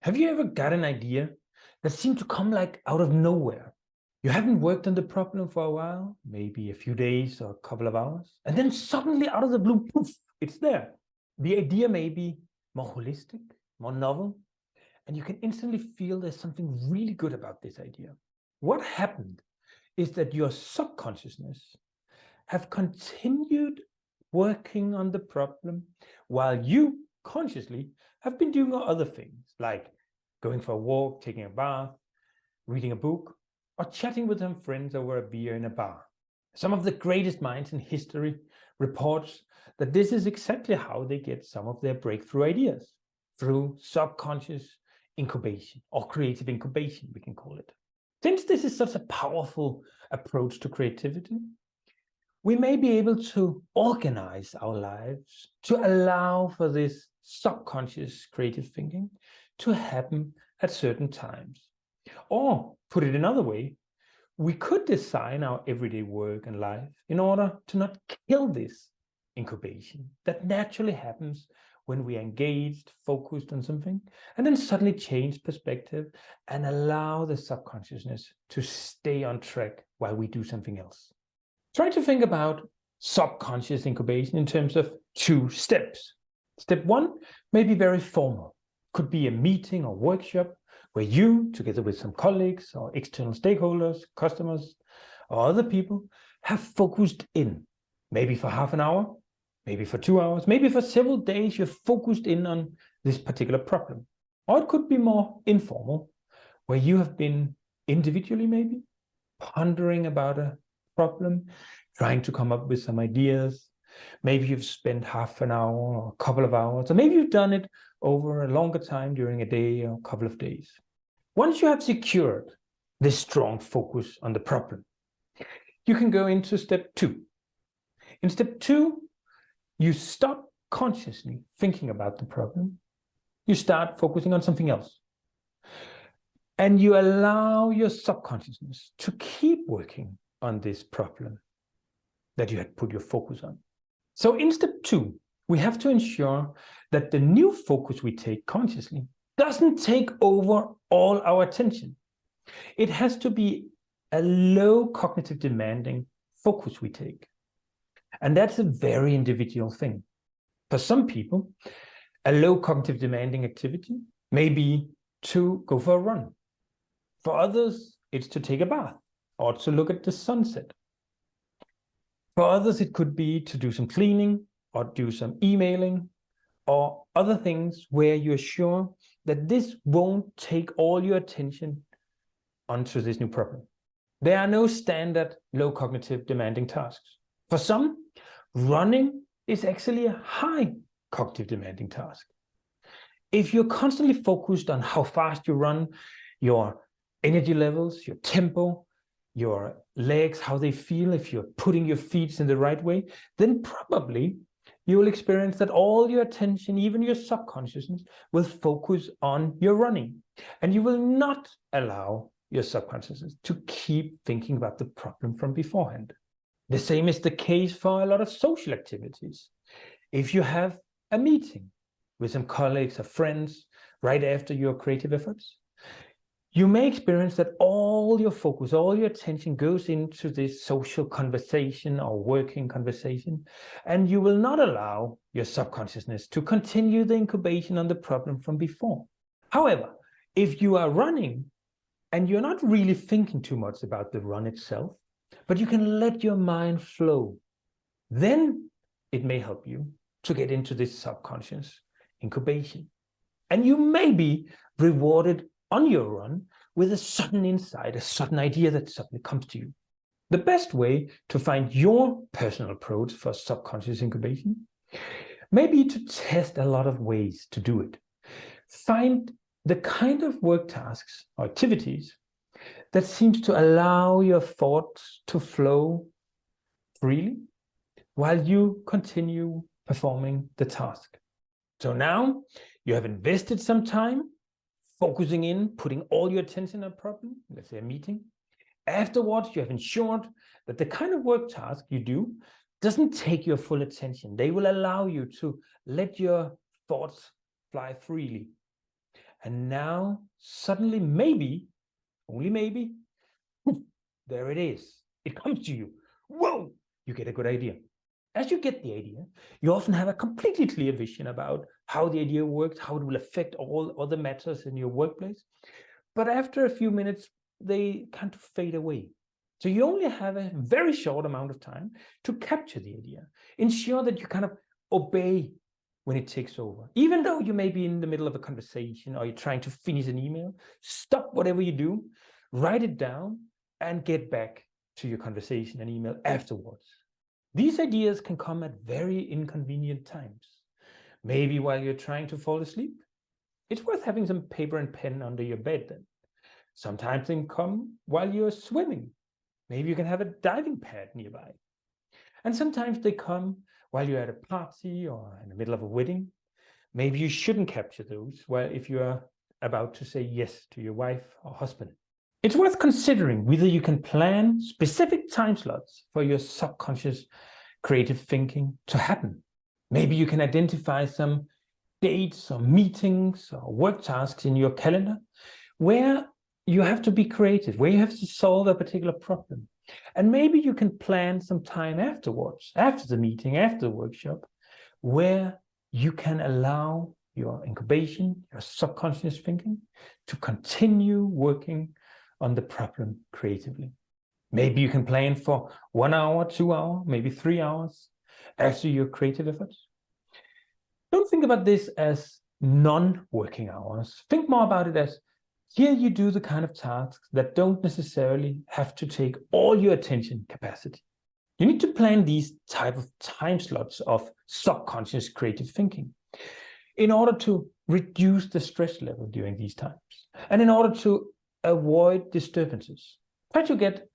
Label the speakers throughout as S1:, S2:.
S1: Have you ever got an idea that seemed to come like out of nowhere? You haven't worked on the problem for a while, maybe a few days or a couple of hours, and then suddenly out of the blue, poof, it's there. The idea may be more holistic, more novel, and you can instantly feel there's something really good about this idea. What happened is that your subconsciousness have continued working on the problem while you consciously have been doing other things like going for a walk, taking a bath, reading a book, or chatting with some friends over a beer in a bar. Some of the greatest minds in history reports that this is exactly how they get some of their breakthrough ideas, through subconscious incubation or creative incubation, we can call it. Since this is such a powerful approach to creativity, we may be able to organize our lives to allow for this subconscious creative thinking to happen at certain times. Or put it another way, we could design our everyday work and life in order to not kill this incubation that naturally happens when we are engaged, focused on something, and then suddenly change perspective and allow the subconsciousness to stay on track while we do something else. Try to think about subconscious incubation in terms of 2 steps. Step 1 may be very formal. Could be a meeting or workshop where you, together with some colleagues or external stakeholders, customers, or other people, have focused in, maybe for half an hour, maybe for 2 hours, maybe for several days, you're focused in on this particular problem. Or it could be more informal, where you have been individually maybe pondering about a problem, trying to come up with some ideas. Maybe you've spent half an hour or a couple of hours, or maybe you've done it over a longer time during a day or a couple of days. Once you have secured this strong focus on the problem, you can go into step 2. In step 2, you stop consciously thinking about the problem. You start focusing on something else. And you allow your subconsciousness to keep working on this problem that you had put your focus on. So in step 2, we have to ensure that the new focus we take consciously doesn't take over all our attention. It has to be a low cognitive demanding focus we take. And that's a very individual thing. For some people, a low cognitive demanding activity may be to go for a run. For others, it's to take a bath or to look at the sunset. For others, it could be to do some cleaning or do some emailing or other things where you're sure that this won't take all your attention onto this new problem. There are no standard low cognitive demanding tasks. For some, running is actually a high cognitive demanding task. If you're constantly focused on how fast you run, your energy levels, your tempo, your legs, how they feel, if you're putting your feet in the right way, then probably you will experience that all your attention, even your subconsciousness, will focus on your running. And you will not allow your subconsciousness to keep thinking about the problem from beforehand. The same is the case for a lot of social activities. If you have a meeting with some colleagues or friends right after your creative efforts, you may experience that all your focus, all your attention goes into this social conversation or working conversation, and you will not allow your subconsciousness to continue the incubation on the problem from before. However, if you are running and you're not really thinking too much about the run itself, but you can let your mind flow, then it may help you to get into this subconscious incubation. And you may be rewarded on your run with a sudden insight, a sudden idea that suddenly comes to you. The best way to find your personal approach for subconscious incubation may be to test a lot of ways to do it. Find the kind of work tasks or activities that seems to allow your thoughts to flow freely while you continue performing the task. So now you have invested some time focusing in, putting all your attention on a problem, let's say a meeting. Afterwards, you have ensured that the kind of work task you do doesn't take your full attention. They will allow you to let your thoughts fly freely. And now suddenly, maybe, only maybe, there it is. It comes to you. Whoa, you get a good idea. As you get the idea, you often have a completely clear vision about how the idea works, how it will affect all other matters in your workplace. But after a few minutes, they kind of fade away. So you only have a very short amount of time to capture the idea. Ensure that you kind of obey when it takes over. Even though you may be in the middle of a conversation or you're trying to finish an email, stop whatever you do, write it down, and get back to your conversation and email afterwards. These ideas can come at very inconvenient times. Maybe while you're trying to fall asleep. It's worth having some paper and pen under your bed then. Sometimes they come while you're swimming. Maybe you can have a diving pad nearby. And sometimes they come while you're at a party or in the middle of a wedding. Maybe you shouldn't capture those if you are about to say yes to your wife or husband. It's worth considering whether you can plan specific time slots for your subconscious creative thinking to happen. Maybe you can identify some dates or meetings or work tasks in your calendar where you have to be creative, where you have to solve a particular problem. And maybe you can plan some time afterwards, after the meeting, after the workshop, where you can allow your incubation, your subconscious thinking to continue working on the problem creatively. Maybe you can plan for 1 hour, 2 hours, maybe 3 hours after your creative efforts. Don't think about this as non-working hours. Think more about it as here you do the kind of tasks that don't necessarily have to take all your attention capacity. You need to plan these type of time slots of subconscious creative thinking in order to reduce the stress level during these times and in order to avoid disturbances. Try to get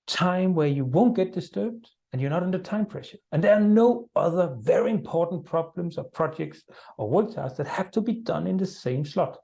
S1: time where you won't get disturbed and you're not under time pressure. And there are no other very important problems or projects or work tasks that have to be done in the same slot.